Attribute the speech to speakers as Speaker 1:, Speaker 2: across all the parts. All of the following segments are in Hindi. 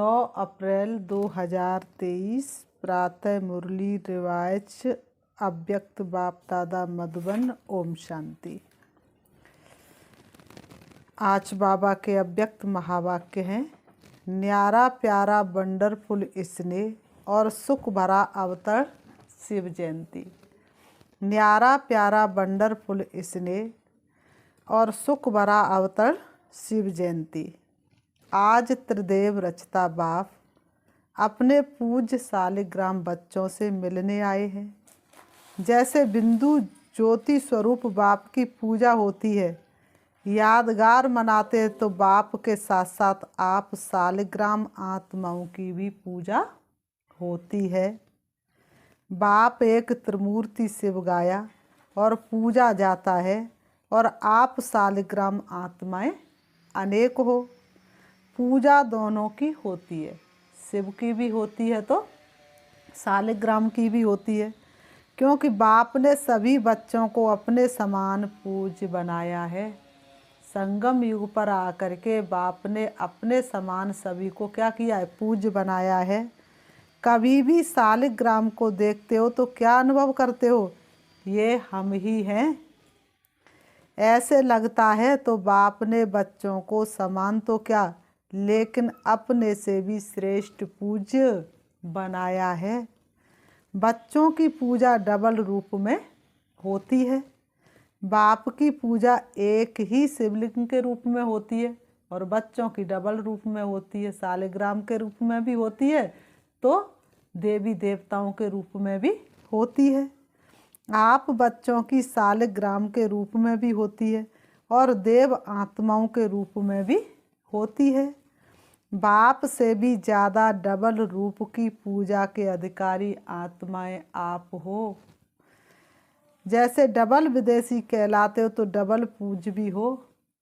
Speaker 1: 9 अप्रैल 2023 प्रातः मुरली रिवाज अव्यक्त बाप दादा मधुबन। ओम शांति। आज बाबा के अव्यक्त महावाक्य हैं। न्यारा प्यारा वंडरफुल स्नेह और सुख भरा अवतरण शिव जयंती। न्यारा प्यारा वंडरफुल स्नेह और सुख भरा अवतरण शिव जयंती। आज त्रिदेव रचता बाप अपने पूज्य शालिग्राम बच्चों से मिलने आए हैं। जैसे बिंदु ज्योति स्वरूप बाप की पूजा होती है, यादगार मनाते हैं, तो बाप के साथ साथ आप शालिग्राम आत्माओं की भी पूजा होती है। बाप एक त्रिमूर्ति शिव गाया और पूजा जाता है, और आप शालिग्राम आत्माएं अनेक हो। पूजा दोनों की होती है, शिव की भी होती है तो शालिग्राम की भी होती है, क्योंकि बाप ने सभी बच्चों को अपने समान पूज्य बनाया है। संगम युग पर आकर के बाप ने अपने समान सभी को क्या किया है? पूज्य बनाया है। कभी भी शालिग्राम को देखते हो तो क्या अनुभव करते हो? ये हम ही हैं, ऐसे लगता है। तो बाप ने बच्चों को समान तो क्या, लेकिन अपने से भी श्रेष्ठ पूज्य बनाया है। बच्चों की पूजा डबल रूप में होती है। बाप की पूजा एक ही शिवलिंग के रूप में होती है और बच्चों की डबल रूप में होती है। शालिग्राम के रूप में भी होती है तो देवी देवताओं के रूप में भी होती है। आप बच्चों की शालिग्राम के रूप में भी होती है और देव आत्माओं के रूप में भी होती है। बाप से भी ज़्यादा डबल रूप की पूजा के अधिकारी आत्माएं आप हो। जैसे डबल विदेशी कहलाते हो तो डबल पूज्य भी हो।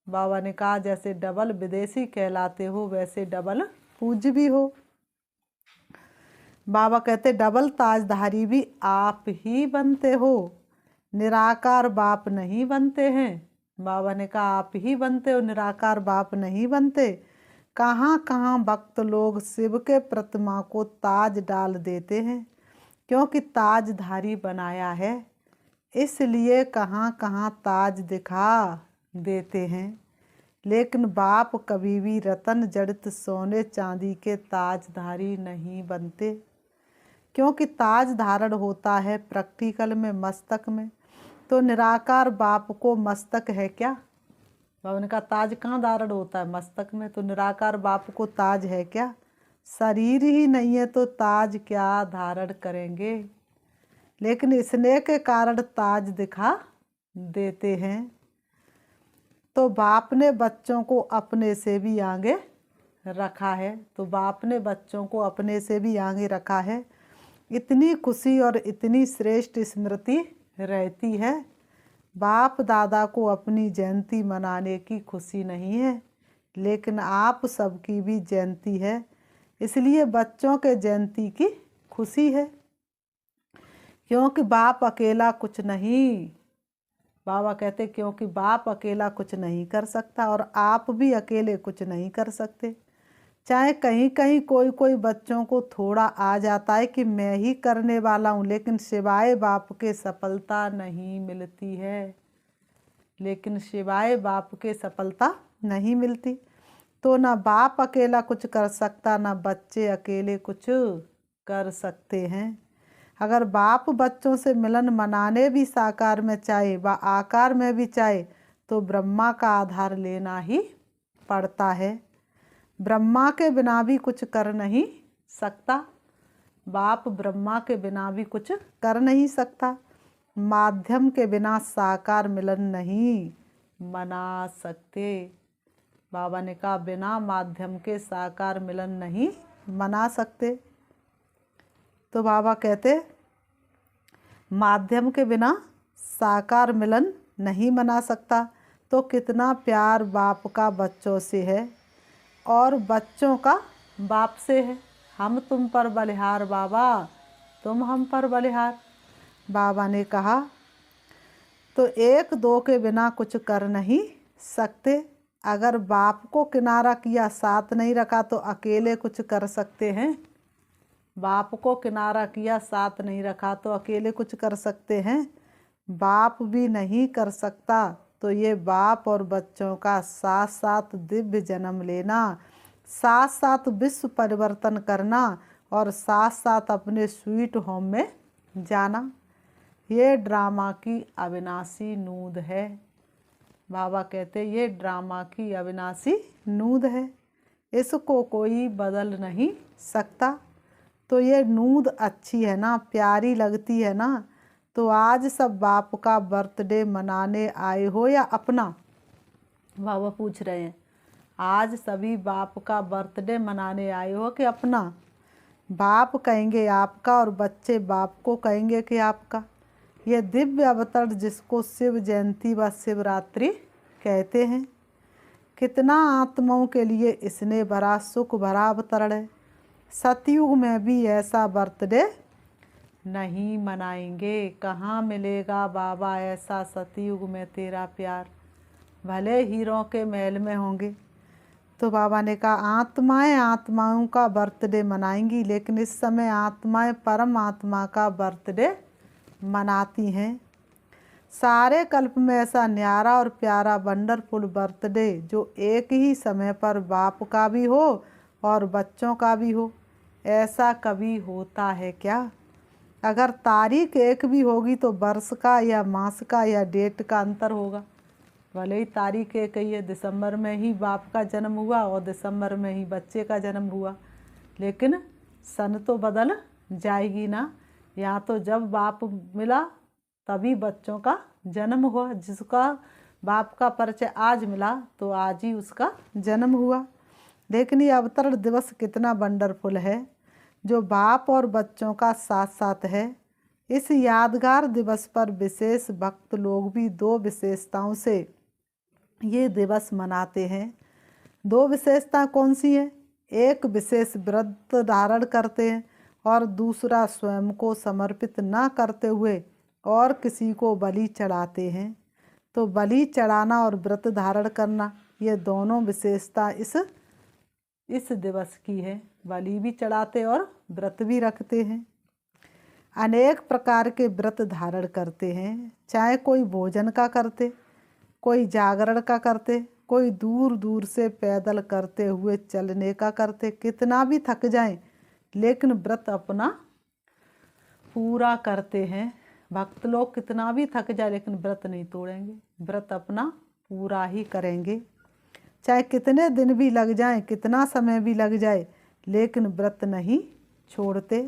Speaker 1: बाबा ने कहा जैसे डबल विदेशी कहलाते हो वैसे डबल पूज्य भी हो। बाबा कहते डबल ताजधारी भी आप ही बनते हो, निराकार बाप नहीं बनते हैं। बाबा ने कहा आप ही बनते हो, निराकार बाप नहीं बनते। कहाँ कहाँ भक्त लोग शिव के प्रतिमा को ताज डाल देते हैं, क्योंकि ताजधारी बनाया है, इसलिए कहाँ कहाँ ताज दिखा देते हैं। लेकिन बाप कभी भी रतन जड़ित सोने चांदी के ताजधारी नहीं बनते, क्योंकि ताज धारण होता है प्रैक्टिकल में मस्तक में। तो निराकार बाप को मस्तक है क्या? बाबा ने कहा ताज कहाँ धारण होता है? मस्तक में। तो निराकार बाप को ताज है क्या? शरीर ही नहीं है तो ताज क्या धारण करेंगे? लेकिन स्नेह के कारण ताज दिखा देते हैं। तो बाप ने बच्चों को अपने से भी आगे रखा है। तो बाप ने बच्चों को अपने से भी आगे रखा है। इतनी खुशी और इतनी श्रेष्ठ स्मृति रहती है। बाप दादा को अपनी जयंती मनाने की खुशी नहीं है, लेकिन आप सबकी भी जयंती है, इसलिए बच्चों के जयंती की खुशी है। क्योंकि बाप अकेला कुछ नहीं, बाबा कहते क्योंकि बाप अकेला कुछ नहीं कर सकता और आप भी अकेले कुछ नहीं कर सकते। चाहे कहीं कहीं कोई कोई बच्चों को थोड़ा आ जाता है कि मैं ही करने वाला हूँ, लेकिन सिवाय बाप के सफलता नहीं मिलती है। लेकिन सिवाय बाप के सफलता नहीं मिलती। तो ना बाप अकेला कुछ कर सकता, ना बच्चे अकेले कुछ कर सकते हैं। अगर बाप बच्चों से मिलन मनाने भी साकार में चाहे व आकार में भी चाहे, तो ब्रह्मा का आधार लेना ही पड़ता है। ब्रह्मा के बिना भी कुछ कर नहीं सकता। बाप ब्रह्मा के बिना भी कुछ कर नहीं सकता। माध्यम के बिना साकार मिलन नहीं मना सकते। बाबा ने कहा बिना माध्यम के साकार मिलन नहीं मना सकते। तो बाबा कहते माध्यम के बिना साकार मिलन नहीं मना सकता। तो कितना प्यार बाप का बच्चों से है और बच्चों का बाप से है। हम तुम पर बलिहार बाबा, तुम हम पर बलिहार। बाबा ने कहा तो एक दो के बिना कुछ कर नहीं सकते। अगर बाप को किनारा किया, साथ नहीं रखा तो अकेले कुछ कर सकते हैं? बाप को किनारा किया, साथ नहीं रखा तो अकेले कुछ कर सकते हैं? बाप भी नहीं कर सकता तो ये बाप और बच्चों का साथ साथ दिव्य जन्म लेना, साथ साथ विश्व परिवर्तन करना और साथ साथ अपने स्वीट होम में जाना, ये ड्रामा की अविनाशी नूद है। बाबा कहते ये ड्रामा की अविनाशी नूद है, इसको कोई बदल नहीं सकता। तो ये नूद अच्छी है ना, प्यारी लगती है ना? तो आज सब बाप का बर्थडे मनाने आए हो या अपना? बाबा पूछ रहे हैं, आज सभी बाप का बर्थडे मनाने आए हो कि अपना? बाप कहेंगे आपका और बच्चे बाप को कहेंगे कि आपका। यह दिव्य अवतरण जिसको शिव जयंती व शिवरात्रि कहते हैं, कितना आत्माओं के लिए इसने भरा सुख भरा अवतरण है। सतयुग में भी ऐसा बर्थडे नहीं मनाएंगे। कहाँ मिलेगा बाबा ऐसा सतयुग में तेरा प्यार, भले हीरों के महल में होंगे। तो बाबा ने कहा आत्माएं आत्माओं का बर्थडे मनाएंगी, लेकिन इस समय आत्माएं परमात्मा का बर्थडे मनाती हैं। सारे कल्प में ऐसा न्यारा और प्यारा वंडरफुल बर्थडे जो एक ही समय पर बाप का भी हो और बच्चों का भी हो, ऐसा कभी होता है क्या? अगर तारीख एक भी होगी तो वर्ष का या मास का या डेट का अंतर होगा। भले ही तारीख एक ही है, दिसंबर में ही बाप का जन्म हुआ और दिसंबर में ही बच्चे का जन्म हुआ, लेकिन सन तो बदल जाएगी ना। यहाँ तो जब बाप मिला तभी बच्चों का जन्म हुआ, जिसका बाप का परिचय आज मिला तो आज ही उसका जन्म हुआ। लेकिन ये अवतरण दिवस कितना वंडरफुल है जो बाप और बच्चों का साथ साथ है। इस यादगार दिवस पर विशेष भक्त लोग भी दो विशेषताओं से ये दिवस मनाते हैं। दो विशेषता कौन सी है? एक विशेष व्रत धारण करते हैं और दूसरा स्वयं को समर्पित न करते हुए और किसी को बलि चढ़ाते हैं। तो बलि चढ़ाना और व्रत धारण करना, ये दोनों विशेषता इस दिवस की है। बलि भी चढ़ाते और व्रत भी रखते हैं। अनेक प्रकार के व्रत धारण करते हैं, चाहे कोई भोजन का करते, कोई जागरण का करते, कोई दूर दूर से पैदल करते हुए चलने का करते। कितना भी थक जाएं लेकिन व्रत अपना पूरा करते हैं। भक्त लोग कितना भी थक जाए लेकिन व्रत नहीं तोड़ेंगे, व्रत अपना पूरा ही करेंगे। चाहे कितने दिन भी लग जाएं, कितना समय भी लग जाए, लेकिन व्रत नहीं छोड़ते।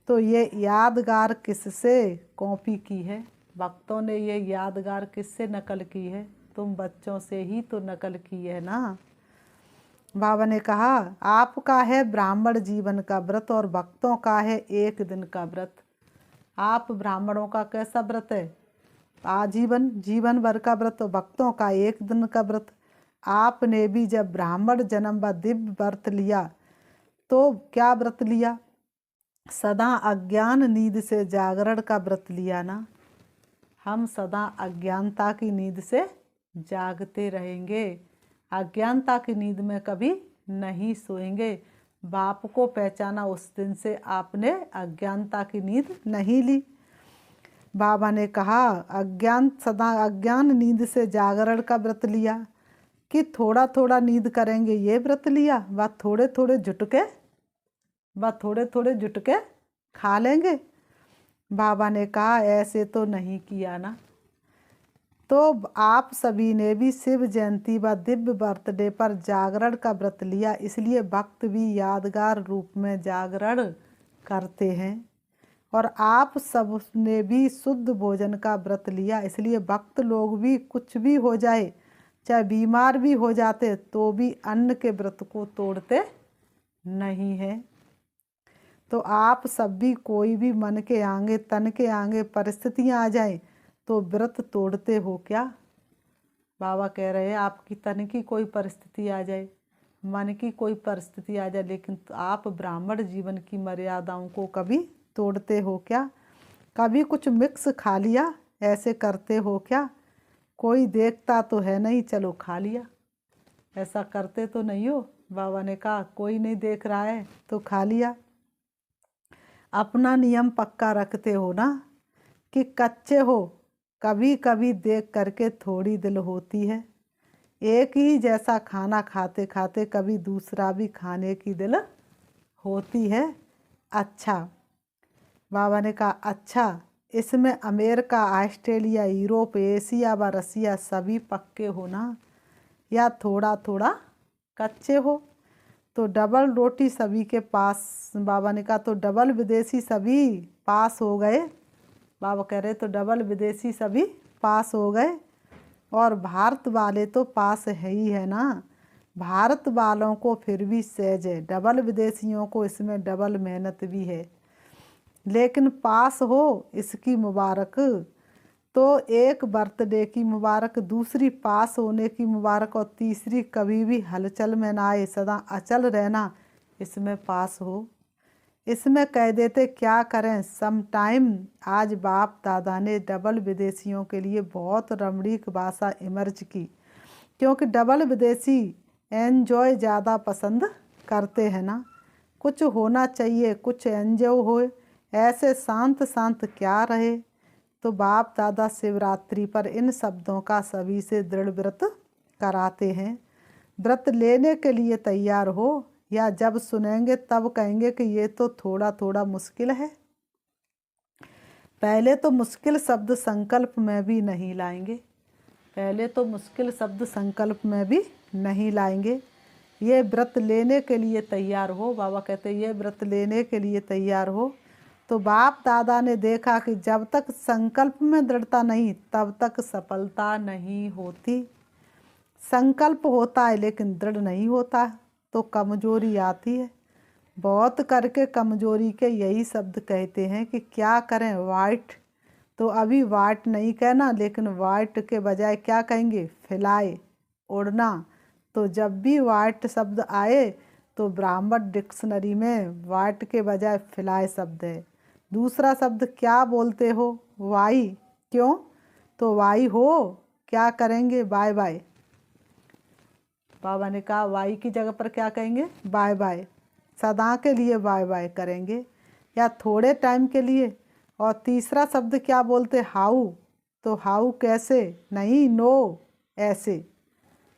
Speaker 1: तो ये यादगार किससे कॉपी की है? भक्तों ने ये यादगार किससे नकल की है? तुम बच्चों से ही तो नकल की है ना। बाबा ने कहा आपका है ब्राह्मण जीवन का व्रत और भक्तों का है एक दिन का व्रत। आप ब्राह्मणों का कैसा व्रत है? आजीवन जीवन भर का व्रत, भक्तों का एक दिन का व्रत। आपने भी जब ब्राह्मण जन्म व दिव्य व्रत लिया तो क्या व्रत लिया? सदा अज्ञान नींद से जागरण का व्रत लिया ना। हम सदा अज्ञानता की नींद से जागते रहेंगे, अज्ञानता की नींद में कभी नहीं सोएंगे। बाप को पहचाना उस दिन से आपने अज्ञानता की नींद नहीं ली। बाबा ने कहा सदा अज्ञान नींद से जागरण का व्रत लिया कि थोड़ा थोड़ा नींद करेंगे, ये व्रत लिया। व थोड़े थोड़े जुट के खा लेंगे। बाबा ने कहा ऐसे तो नहीं किया ना। तो आप सभी ने भी शिव जयंती व दिव्य बर्थडे पर जागरण का व्रत लिया, इसलिए भक्त भी यादगार रूप में जागरण करते हैं। और आप सब ने भी शुद्ध भोजन का व्रत लिया, इसलिए भक्त लोग भी कुछ भी हो जाए, चाहे बीमार भी हो जाते तो भी अन्न के व्रत को तोड़ते नहीं हैं। तो आप सब भी कोई भी मन के आगे तन के आगे परिस्थितियां आ जाएं तो व्रत तोड़ते हो क्या? बाबा कह रहे हैं आपकी तन की कोई परिस्थिति आ जाए, मन की कोई परिस्थिति आ जाए, लेकिन आप ब्राह्मण जीवन की मर्यादाओं को कभी तोड़ते हो क्या? कभी कुछ मिक्स खा लिया, ऐसे करते हो क्या? कोई देखता तो है नहीं, चलो खा लिया। ऐसा करते तो नहीं हो। बाबा ने कहा कोई नहीं देख रहा है तो खा लिया। अपना नियम पक्का रखते हो ना कि कच्चे हो, कभी कभी देख करके थोड़ी दिल होती है। एक ही जैसा खाना खाते खाते कभी दूसरा भी खाने की दिल होती है। अच्छा, बाबा ने कहा अच्छा, इसमें अमेरिका, ऑस्ट्रेलिया, यूरोप, एशिया व रसिया सभी पक्के हो ना, या थोड़ा थोड़ा कच्चे हो? तो डबल रोटी सभी के पास। बाबा ने कहा तो डबल विदेशी सभी पास हो गए। बाबा कह रहे तो डबल विदेशी सभी पास हो गए, और भारत वाले तो पास है ही है ना। भारत वालों को फिर भी सहज है, डबल विदेशियों को इसमें डबल मेहनत भी है, लेकिन पास हो इसकी मुबारक। तो एक बर्थडे की मुबारक, दूसरी पास होने की मुबारक, और तीसरी कभी भी हलचल में ना आए, सदा अचल रहना, इसमें पास हो। इसमें कह देते क्या करें सम टाइम। आज बाप दादा ने डबल विदेशियों के लिए बहुत रमणीक भाषा इमर्ज की, क्योंकि डबल विदेशी एन्जॉय ज़्यादा पसंद करते हैं ना। कुछ होना चाहिए, कुछ एन्जॉय हो, ऐसे शांत शांत क्या रहे। तो बाप दादा शिवरात्रि पर इन शब्दों का सभी से दृढ़ व्रत कराते हैं। व्रत लेने के लिए तैयार हो, या जब सुनेंगे तब कहेंगे कि ये तो थोड़ा थोड़ा मुश्किल है। पहले तो मुश्किल शब्द संकल्प में भी नहीं लाएंगे, पहले तो मुश्किल शब्द संकल्प में भी नहीं लाएंगे। ये व्रत लेने के लिए तैयार हो। बाबा कहते ये व्रत लेने के लिए तैयार हो। तो बाप दादा ने देखा कि जब तक संकल्प में दृढ़ता नहीं तब तक सफलता नहीं होती। संकल्प होता है लेकिन दृढ़ नहीं होता तो कमजोरी आती है। बहुत करके कमजोरी के यही शब्द कहते हैं कि क्या करें वाइट, तो अभी वाइट नहीं कहना, लेकिन वाइट के बजाय क्या कहेंगे, फैलाए, उड़ना। तो जब भी वाइट शब्द आए तो ब्राह्मण डिक्शनरी में वाइट के बजाय फैलाए शब्द है। दूसरा शब्द क्या बोलते हो, वाई। क्यों? तो वाई हो, क्या करेंगे, बाय बाय। बाबा ने कहा वाई की जगह पर क्या कहेंगे, बाय बाय। सदा के लिए बाय बाय करेंगे या थोड़े टाइम के लिए। और तीसरा शब्द क्या बोलते, हाउ। तो हाउ कैसे नहीं, नो ऐसे।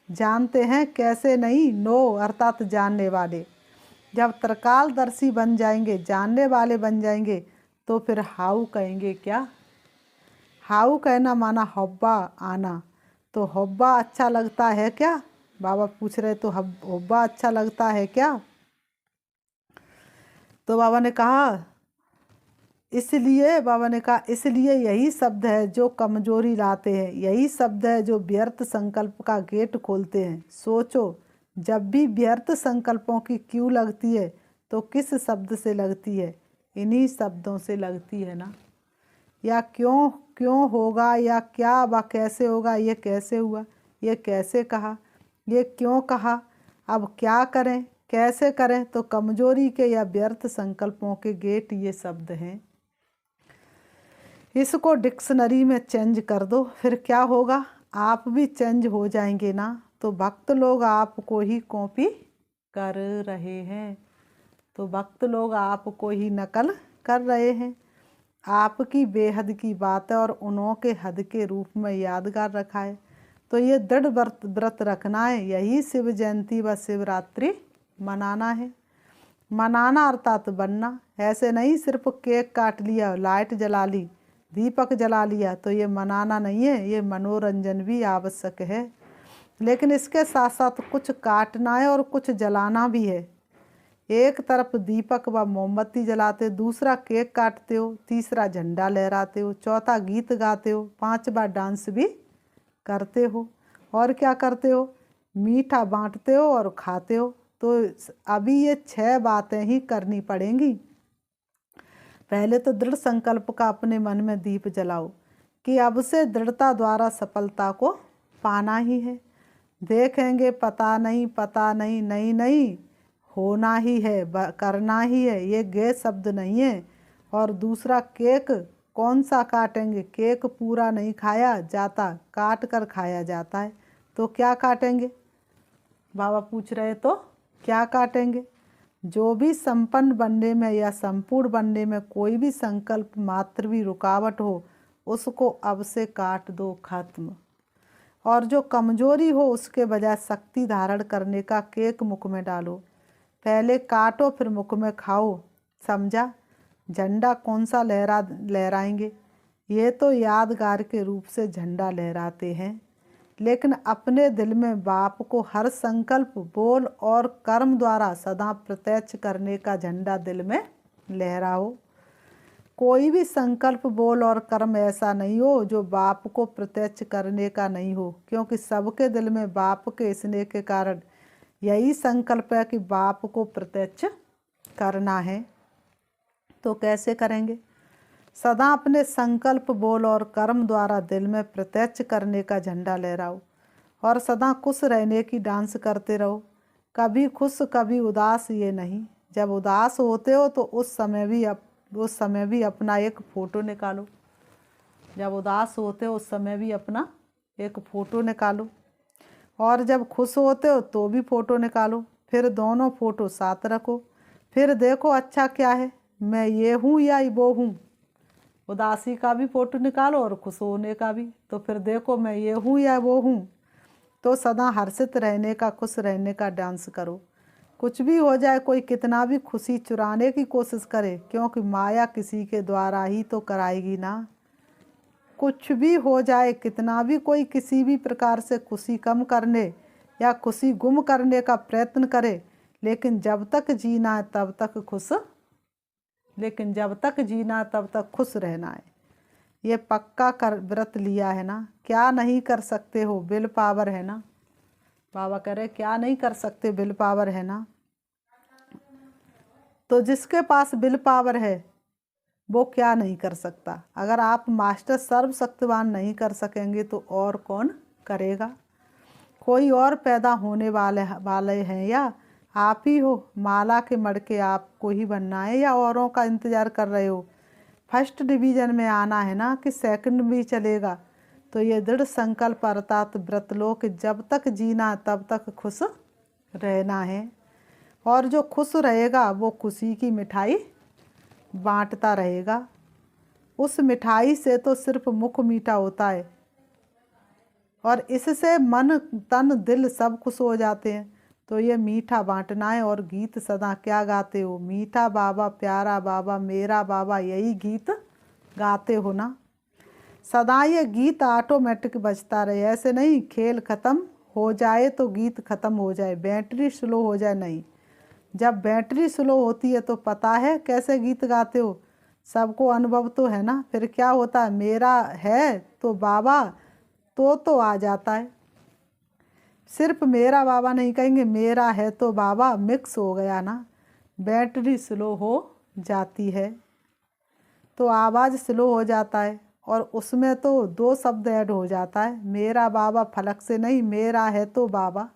Speaker 1: जानते हैं कैसे नहीं, नो अर्थात जानने वाले। जब त्रिकालदर्शी बन जाएंगे, जानने वाले बन जाएंगे, तो फिर हाउ कहेंगे क्या। हाउ कहना माना हब्बा आना। तो हब्बा अच्छा लगता है क्या, बाबा पूछ रहे, तो हब्बा अच्छा लगता है क्या। तो बाबा ने कहा इसलिए, बाबा ने कहा इसलिए यही शब्द है जो कमजोरी लाते हैं, यही शब्द है जो व्यर्थ संकल्प का गेट खोलते हैं। सोचो, जब भी व्यर्थ संकल्पों की क्यों लगती है तो किस शब्द से लगती है, इन्हीं शब्दों से लगती है ना। या क्यों क्यों होगा, या क्या व कैसे होगा, ये कैसे हुआ, ये कैसे कहा, ये क्यों कहा, अब क्या करें, कैसे करें। तो कमजोरी के या व्यर्थ संकल्पों के गेट ये शब्द हैं। इसको डिक्शनरी में चेंज कर दो, फिर क्या होगा, आप भी चेंज हो जाएंगे ना। तो भक्त लोग आपको ही कॉपी कर रहे हैं, तो भक्त लोग आपको ही नकल कर रहे हैं। आपकी बेहद की बात है और उन्हों के हद के रूप में यादगार रखा है। तो ये दृढ़ व्रत रखना है, यही शिव जयंती व शिवरात्रि मनाना है। मनाना अर्थात बनना। ऐसे नहीं सिर्फ केक काट लिया, लाइट जला ली, दीपक जला लिया, तो ये मनाना नहीं है, ये मनोरंजन भी आवश्यक है। लेकिन इसके साथ साथ कुछ काटना है और कुछ जलाना भी है। एक तरफ दीपक व मोमबत्ती जलाते, दूसरा केक काटते हो, तीसरा झंडा लहराते हो, चौथा गीत गाते हो, पांचवा डांस भी करते हो, और क्या करते हो, मीठा बांटते हो और खाते हो। तो अभी ये 6 बातें ही करनी पड़ेंगी। पहले तो दृढ़ संकल्प का अपने मन में दीप जलाओ कि अब से दृढ़ता द्वारा सफलता को पाना ही है। देखेंगे पता नहीं, पता नहीं, नहीं नहीं, होना ही है, करना ही है, ये गे शब्द नहीं है। और दूसरा केक कौन सा काटेंगे, केक पूरा नहीं खाया जाता, काट कर खाया जाता है। तो क्या काटेंगे, बाबा पूछ रहे तो क्या काटेंगे? जो भी संपन्न बनने में या संपूर्ण बनने में कोई भी संकल्प मात्र भी रुकावट हो, उसको अब से काट दो, खत्म। और जो कमजोरी हो उसके बजाय शक्ति धारण करने का केक मुख में डालो। पहले काटो फिर मुख में खाओ, समझा? झंडा कौन सा लहराएंगे? ये तो यादगार के रूप से झंडा लहराते हैं, लेकिन अपने दिल में बाप को हर संकल्प, बोल और कर्म द्वारा सदा प्रत्यक्ष करने का झंडा दिल में लहराओ। कोई भी संकल्प, बोल और कर्म ऐसा नहीं हो जो बाप को प्रत्यक्ष करने का नहीं हो, क्योंकि सबके दिल में बाप के स्नेह के कारण यही संकल्प है कि बाप को प्रत्यक्ष करना है। तो कैसे करेंगे? सदा अपने संकल्प, बोल और कर्म द्वारा दिल में प्रत्यक्ष करने का झंडा लहराओ और सदा खुश रहने की डांस करते रहो। कभी खुश कभी उदास ये नहीं। जब उदास होते हो तो उस समय भी अपना एक फ़ोटो निकालो। जब उदास होते हो उस समय भी अपना एक फ़ोटो निकालो, और जब खुश होते हो तो भी फ़ोटो निकालो। फिर दोनों फ़ोटो साथ रखो, फिर देखो अच्छा क्या है, मैं ये हूँ या वो हूँ। उदासी का भी फ़ोटो निकालो और खुश होने का भी, तो फिर देखो मैं ये हूँ या वो हूँ। तो सदा हर्षित रहने का, खुश रहने का डांस करो। कुछ भी हो जाए, कोई कितना भी खुशी चुराने की कोशिश करे, क्योंकि माया किसी के द्वारा ही तो कराएगी ना। कुछ भी हो जाए, कितना भी कोई किसी भी प्रकार से खुशी कम करने या खुशी गुम करने का प्रयत्न करे, लेकिन जब तक जीना है तब तक खुश रहना है। ये पक्का कर व्रत लिया है ना। क्या नहीं कर सकते हो, विल पावर है ना। बाबा कह रहे क्या नहीं कर सकते, विल पावर है ना। तो जिसके पास विल पावर है वो क्या नहीं कर सकता। अगर आप मास्टर सर्वशक्तिवान नहीं कर सकेंगे तो और कौन करेगा? कोई और पैदा होने वाले हैं या आप ही हो? माला के मड़के आपको ही बनना है या औरों का इंतज़ार कर रहे हो? फर्स्ट डिवीज़न में आना है ना कि सेकंड भी चलेगा? तो ये दृढ़ संकल्प अर्थात व्रत लो कि जब तक जीना तब तक खुश रहना है, और जो खुश रहेगा वो खुशी की मिठाई बांटता रहेगा। उस मिठाई से तो सिर्फ मुख मीठा होता है और इससे मन, तन, दिल सब खुश हो जाते हैं। तो ये मीठा बांटना है। और गीत सदा क्या गाते हो? मीठा बाबा, प्यारा बाबा, मेरा बाबा, यही गीत गाते हो ना। सदा ये गीत ऑटोमेटिक बजता रहे। ऐसे नहीं खेल ख़त्म हो जाए तो गीत ख़त्म हो जाए, बैटरी स्लो हो जाए, नहीं। जब बैटरी स्लो होती है तो पता है कैसे गीत गाते हो, सबको अनुभव तो है ना। फिर क्या होता है, मेरा है तो बाबा तो आ जाता है। सिर्फ मेरा बाबा नहीं कहेंगे, मेरा है तो बाबा मिक्स हो गया ना, बैटरी स्लो हो जाती है तो आवाज़ स्लो हो जाता है और उसमें तो दो शब्द ऐड हो जाता है, मेरा बाबा फलक से नहीं, मेरा है तो बाबा।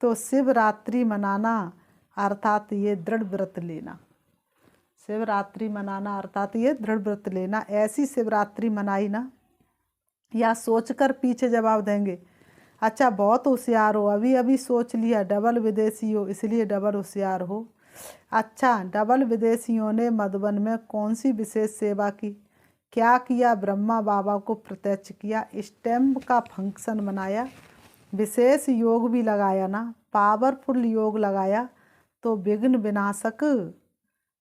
Speaker 1: तो शिवरात्रि मनाना अर्थात ये दृढ़ व्रत लेना। शिवरात्रि मनाना अर्थात ये दृढ़ व्रत लेना। ऐसी शिवरात्रि मनाई ना, या सोचकर पीछे जवाब देंगे अच्छा बहुत होशियार हो, अभी अभी सोच लिया डबल विदेशी हो इसलिए डबल होशियार हो। अच्छा, डबल विदेशियों ने मधुबन में कौन सी विशेष सेवा की? क्या किया? ब्रह्मा बाबा को प्रत्यक्ष किया, स्टैम्प का फंक्शन बनाया, विशेष योग भी लगाया ना, पावरफुल योग लगाया तो विघ्न विनाशक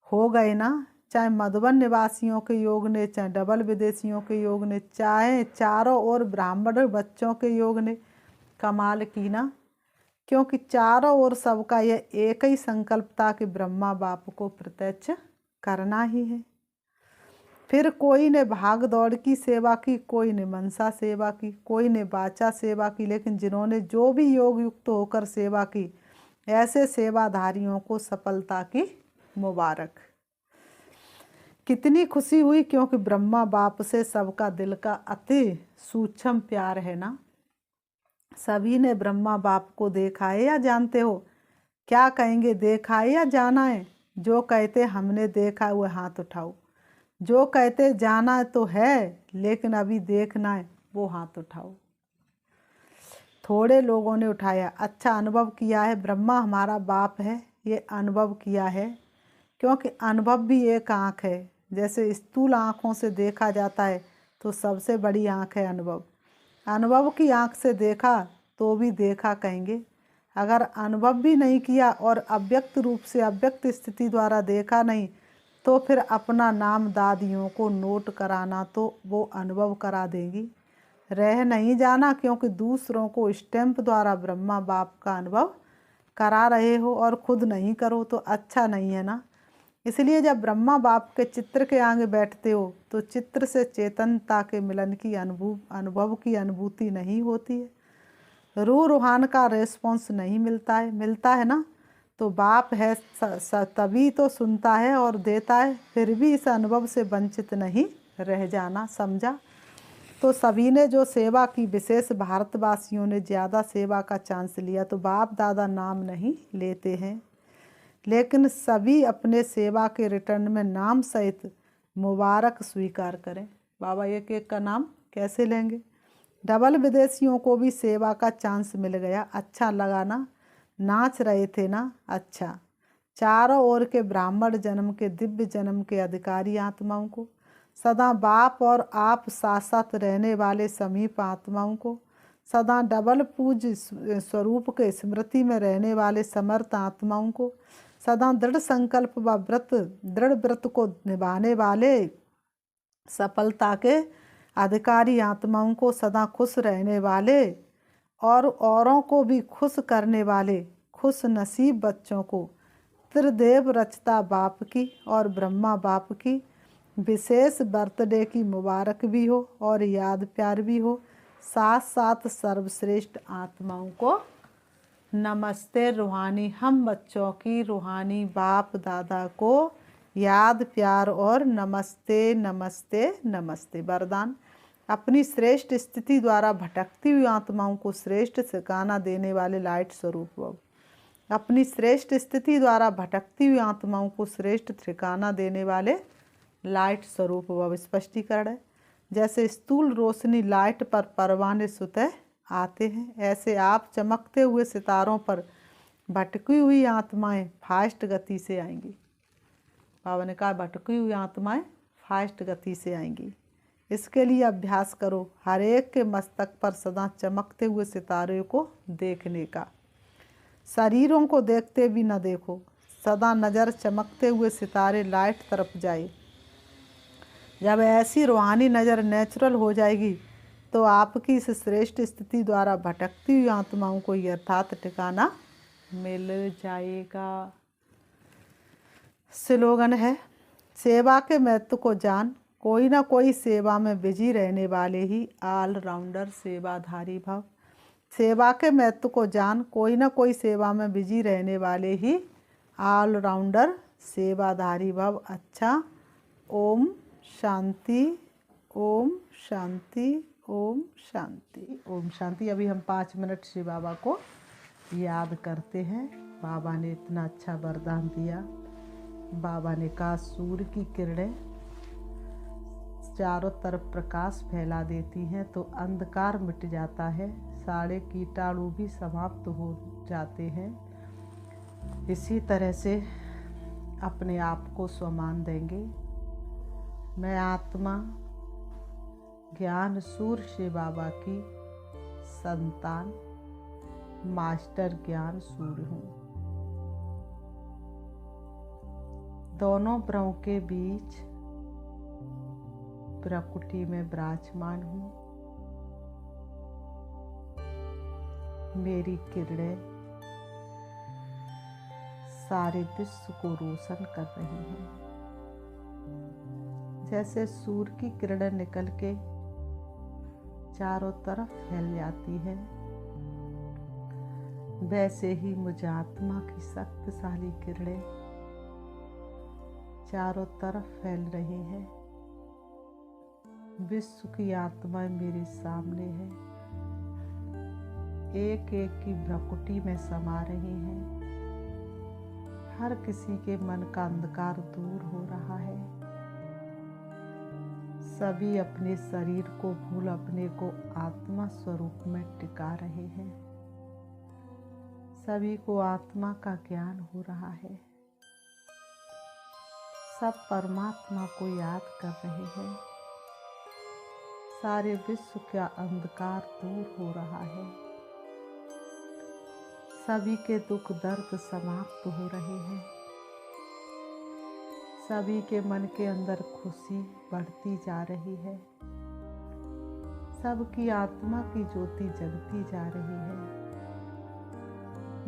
Speaker 1: हो गए ना। चाहे मधुबन निवासियों के योग ने, चाहे डबल विदेशियों के योग ने, चाहे चारों ओर ब्राह्मण बच्चों के योग ने कमाल की ना। क्योंकि चारों ओर सबका यह एक ही संकल्प था कि ब्रह्मा बाप को प्रत्यक्ष करना ही है। फिर कोई ने भाग दौड़ की सेवा की, कोई ने मनसा सेवा की, कोई ने वाचा सेवा की, लेकिन जिन्होंने जो भी योग युक्त होकर सेवा की, ऐसे सेवाधारियों को सफलता की मुबारक। कितनी खुशी हुई, क्योंकि ब्रह्मा बाप से सबका दिल का अति सूक्ष्म प्यार है ना। सभी ने ब्रह्मा बाप को देखा है या जानते हो? क्या कहेंगे, देखा है या जाना है? जो कहते हमने देखा है वो हाथ उठाओ, जो कहते जाना तो है लेकिन अभी देखना है वो हाथ उठाओ। थोड़े लोगों ने उठाया। अच्छा अनुभव किया है, ब्रह्मा हमारा बाप है, ये अनुभव किया है। क्योंकि अनुभव भी एक आँख है। जैसे स्थूल आँखों से देखा जाता है तो सबसे बड़ी आँख है अनुभव। अनुभव की आँख से देखा तो भी देखा कहेंगे। अगर अनुभव भी नहीं किया और अव्यक्त रूप से अव्यक्त स्थिति द्वारा देखा नहीं तो फिर अपना नाम दादियों को नोट कराना तो वो अनुभव करा देंगी। रह नहीं जाना, क्योंकि दूसरों को स्टैंप द्वारा ब्रह्मा बाप का अनुभव करा रहे हो और खुद नहीं करो तो अच्छा नहीं है ना। इसलिए जब ब्रह्मा बाप के चित्र के आगे बैठते हो तो चित्र से चेतनता के मिलन की अनुभव की अनुभूति नहीं होती है। रूह रूहान का रेस्पॉन्स नहीं मिलता है ना। तो बाप है तभी तो सुनता है और देता है, फिर भी इस अनुभव से वंचित नहीं रह जाना, समझा। तो सभी ने जो सेवा की, विशेष भारतवासियों ने ज़्यादा सेवा का चांस लिया। तो बाप दादा नाम नहीं लेते हैं, लेकिन सभी अपने सेवा के रिटर्न में नाम सहित मुबारक स्वीकार करें। बाबा एक एक का नाम कैसे लेंगे। डबल विदेशियों को भी सेवा का चांस मिल गया। अच्छा लगा ना, नाच रहे थे ना। अच्छा, चारों ओर के ब्राह्मण जन्म के, दिव्य जन्म के अधिकारी आत्माओं को, सदा बाप और आप साथ साथ रहने वाले समीप आत्माओं को, सदा डबल पूज स्वरूप के स्मृति में रहने वाले समर्थ आत्माओं को, सदा दृढ़ संकल्प व दृढ़ व्रत को निभाने वाले सफलता के अधिकारी आत्माओं को, सदा खुश रहने वाले और औरों को भी खुश करने वाले खुश नसीब बच्चों को त्रिदेव रचता बाप की और ब्रह्मा बाप की विशेष बर्थडे की मुबारक भी हो और याद प्यार भी हो। साथ साथ सर्वश्रेष्ठ आत्माओं को नमस्ते। रूहानी हम बच्चों की रूहानी बाप दादा को याद प्यार और नमस्ते नमस्ते नमस्ते। वरदान। अपनी श्रेष्ठ स्थिति द्वारा भटकती हुई आत्माओं को श्रेष्ठ ठिकाना देने वाले लाइट स्वरूप भव। अपनी श्रेष्ठ स्थिति द्वारा भटकती हुई आत्माओं को श्रेष्ठ ठिकाना देने वाले लाइट स्वरूप भव। स्पष्टीकरण है, जैसे स्थूल रोशनी लाइट पर परवाने सुतह आते हैं, ऐसे आप चमकते हुए सितारों पर भटकी हुई आत्माएं फास्ट गति से आएंगी। बाबा ने कहा भटकी हुई आत्माएं फास्ट गति से आएंगी। इसके लिए अभ्यास करो, हर एक के मस्तक पर सदा चमकते हुए सितारे को देखने का। शरीरों को देखते भी न देखो, सदा नज़र चमकते हुए सितारे लाइट तरफ जाए। जब ऐसी रूहानी नज़र नेचुरल हो जाएगी तो आपकी इस श्रेष्ठ स्थिति द्वारा भटकती हुई आत्माओं को यथार्थ ठिकाना मिल जाएगा। स्लोगन है, सेवा के महत्व को जान, कोई ना कोई सेवा में बिजी रहने वाले ही ऑलराउंडर सेवाधारी भव। सेवा के महत्व को जान, कोई ना कोई सेवा में बिजी रहने वाले ही ऑलराउंडर सेवाधारी भव। अच्छा, ओम शांति, ओम शांति, ओम शांति, ओम शांति। अभी हम 5 मिनट से बाबा को याद करते हैं। बाबा ने इतना अच्छा वरदान दिया। बाबा ने कहा सूर्य की किरणें चारों तरफ प्रकाश फैला देती हैं तो अंधकार मिट जाता है, सारे कीटाणु भी समाप्त हो जाते हैं। इसी तरह से अपने आप को स्वमान देंगे। मैं आत्मा ज्ञान सूर्य से बाबा की संतान मास्टर ज्ञान सूर्य हूँ। दोनों ब्रह्मों के बीच प्रकृति में विराजमान हूँ। मेरी किरणें सारे विश्व को रोशन कर रही हैं। जैसे सूर्य की किरणें निकल के चारों तरफ फैल जाती है, वैसे ही मुझ आत्मा की शक्तिशाली किरणें चारों तरफ फैल रही हैं। विश्व की आत्माएं मेरे सामने है, एक एक की भ्रकुटी में समा रही हैं। हर किसी के मन का अंधकार दूर हो रहा है। सभी अपने शरीर को भूल अपने को आत्मा स्वरूप में टिका रहे हैं। सभी को आत्मा का ज्ञान हो रहा है। सब परमात्मा को याद कर रहे हैं। सारे विश्व का अंधकार दूर हो रहा है। सभी के दुख दर्द समाप्त हो रहे हैं। सभी के मन के अंदर खुशी बढ़ती जा रही है। सबकी आत्मा की ज्योति जगती जा रही है।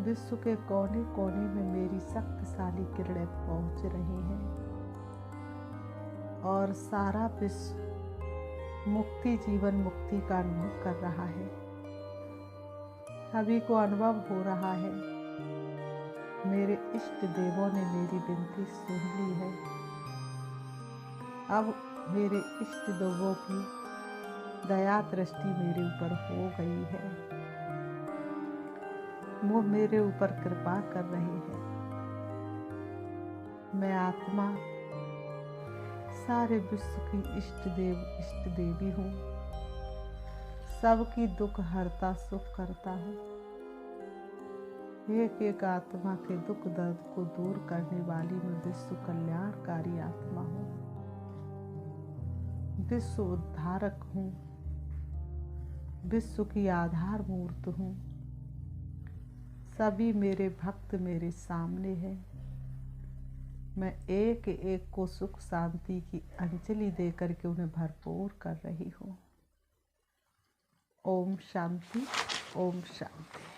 Speaker 1: विश्व के कोने कोने में मेरी शक्तिशाली किरणें पहुंच रही हैं और सारा विश्व मुक्ति जीवन मुक्ति का अनुभव कर रहा है। सभी को अनुभव हो रहा है मेरे इष्ट देवों ने मेरी विनती सुन ली है। अब मेरे इष्ट देवों की दया दृष्टि मेरे ऊपर हो गई है। वो मेरे ऊपर कृपा कर रहे हैं। मैं आत्मा सारे विश्व की इष्ट देव इष्ट देवी हूँ। सबकी दुख हरता सुख करता हूँ। एक एक आत्मा के दुख दर्द को दूर करने वाली मैं विश्व कल्याणकारी आत्मा हूँ। विश्व उद्धारक हूँ। विश्व की आधार मूर्त हूँ। सभी मेरे भक्त मेरे सामने हैं। मैं एक एक को सुख शांति की अंजलि देकर के उन्हें भरपूर कर रही हूँ। ओम शांति, ओम शांति।